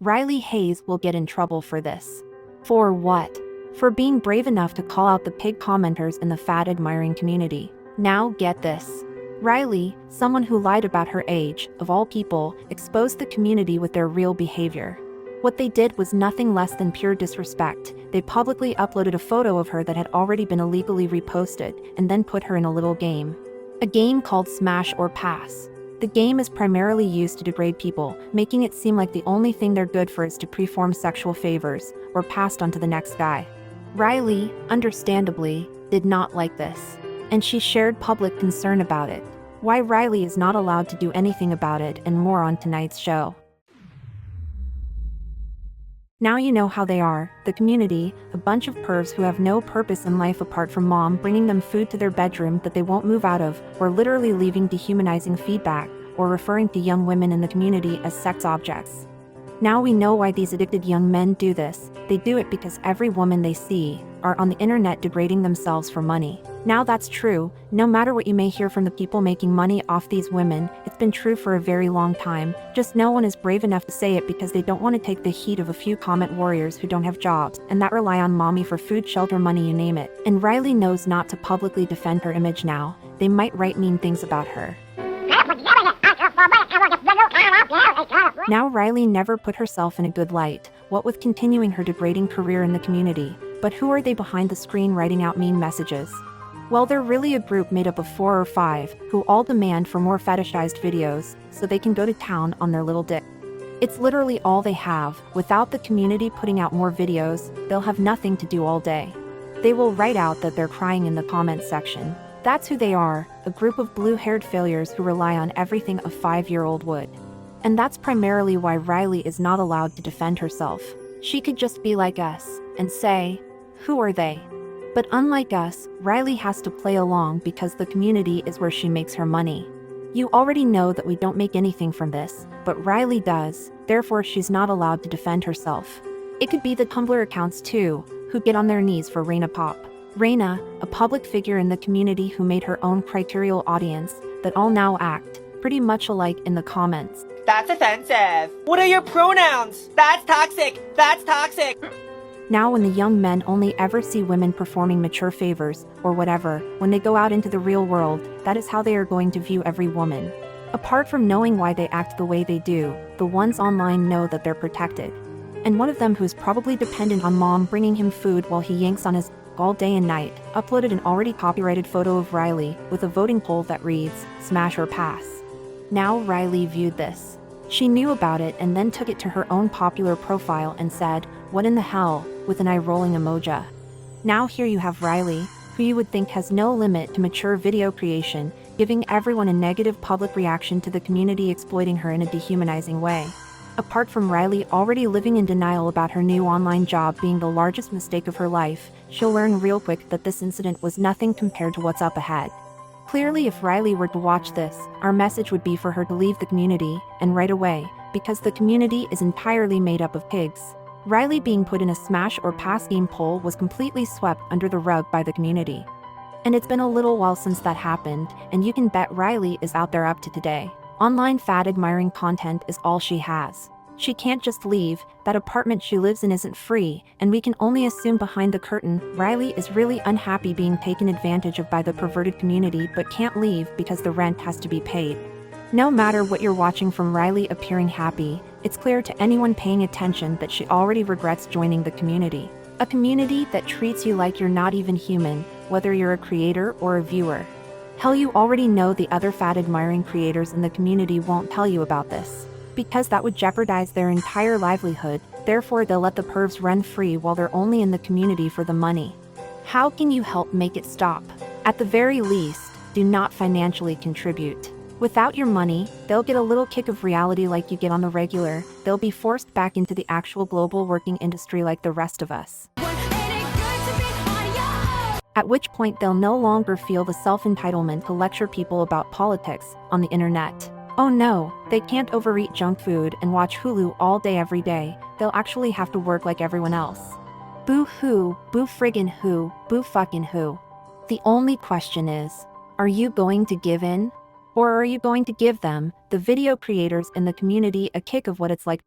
Rylie Haze will get in trouble for this. For what? For being brave enough to call out the pig commenters in the fad-admiring community. Now get this. Rylie, someone who lied about her age, of all people, exposed the community with their real behavior. What they did was nothing less than pure disrespect. They publicly uploaded a photo of her that had already been illegally reposted, and then put her in a little game. A game called Smash or Pass. The game is primarily used to degrade people, making it seem like the only thing they're good for is to perform sexual favors, or passed on to the next guy. Rylie, understandably, did not like this. And she shared public concern about it. Why Rylie is not allowed to do anything about it, and more on tonight's show. Now you know how they are, the community, a bunch of pervs who have no purpose in life apart from mom bringing them food to their bedroom that they won't move out of, or literally leaving dehumanizing feedback, or referring to young women in the community as sex objects. Now we know why these addicted young men do this. They do it because every woman they see are on the internet degrading themselves for money. Now that's true. No matter what you may hear from the people making money off these women, it's been true for a very long time. Just no one is brave enough to say it because they don't want to take the heat of a few comment warriors who don't have jobs and that rely on mommy for food, shelter, money, you name it. And Rylie knows not to publicly defend her image now. They might write mean things about her. Now Rylie never put herself in a good light, what with continuing her degrading career in the community. But who are they behind the screen writing out mean messages? Well, they're really a group made up of 4 or 5, who all demand for more fetishized videos, so they can go to town on their little dick. It's literally all they have. Without the community putting out more videos, they'll have nothing to do all day. They will write out that they're crying in the comments section. That's who they are, a group of blue-haired failures who rely on everything a 5-year-old would. And that's primarily why Rylie is not allowed to defend herself. She could just be like us, and say, who are they? But unlike us, Rylie has to play along because the community is where she makes her money. You already know that we don't make anything from this, but Rylie does, therefore she's not allowed to defend herself. It could be the Tumblr accounts too, who get on their knees for Reiina Pop. Reiina, a public figure in the community who made her own criterial audience, that all now act pretty much alike in the comments. That's offensive. What are your pronouns? That's toxic. That's toxic. Now when the young men only ever see women performing mature favors, or whatever, when they go out into the real world, that is how they are going to view every woman. Apart from knowing why they act the way they do, the ones online know that they're protected. And one of them, who's probably dependent on mom bringing him food while he yanks on his all day and night, uploaded an already copyrighted photo of Rylie with a voting poll that reads, smash or pass. Now Rylie viewed this. She knew about it and then took it to her own popular profile and said, what in the hell, with an eye-rolling emoji. Now here you have Rylie, who you would think has no limit to mature video creation, giving everyone a negative public reaction to the community exploiting her in a dehumanizing way. Apart from Rylie already living in denial about her new online job being the largest mistake of her life, she'll learn real quick that this incident was nothing compared to what's up ahead. Clearly, if Rylie were to watch this, our message would be for her to leave the community, and right away, because the community is entirely made up of pigs. Rylie being put in a smash or pass game poll was completely swept under the rug by the community. And it's been a little while since that happened, and you can bet Rylie is out there up to today. Online fad-admiring content is all she has. She can't just leave, that apartment she lives in isn't free, and we can only assume behind the curtain, Rylie is really unhappy being taken advantage of by the perverted community but can't leave because the rent has to be paid. No matter what you're watching from Rylie appearing happy, it's clear to anyone paying attention that she already regrets joining the community. A community that treats you like you're not even human, whether you're a creator or a viewer. Hell, you already know the other fad-admiring creators in the community won't tell you about this. Because that would jeopardize their entire livelihood, therefore they'll let the pervs run free while they're only in the community for the money. How can you help make it stop? At the very least, do not financially contribute. Without your money, they'll get a little kick of reality like you get on the regular. They'll be forced back into the actual global working industry like the rest of us. At which point they'll no longer feel the self-entitlement to lecture people about politics on the internet. Oh no, they can't overeat junk food and watch Hulu all day every day. They'll actually have to work like everyone else. Boo-hoo, boo-friggin' who, boo-fucking who. The only question is, are you going to give in? Or are you going to give them, the video creators in the community, a kick of what it's like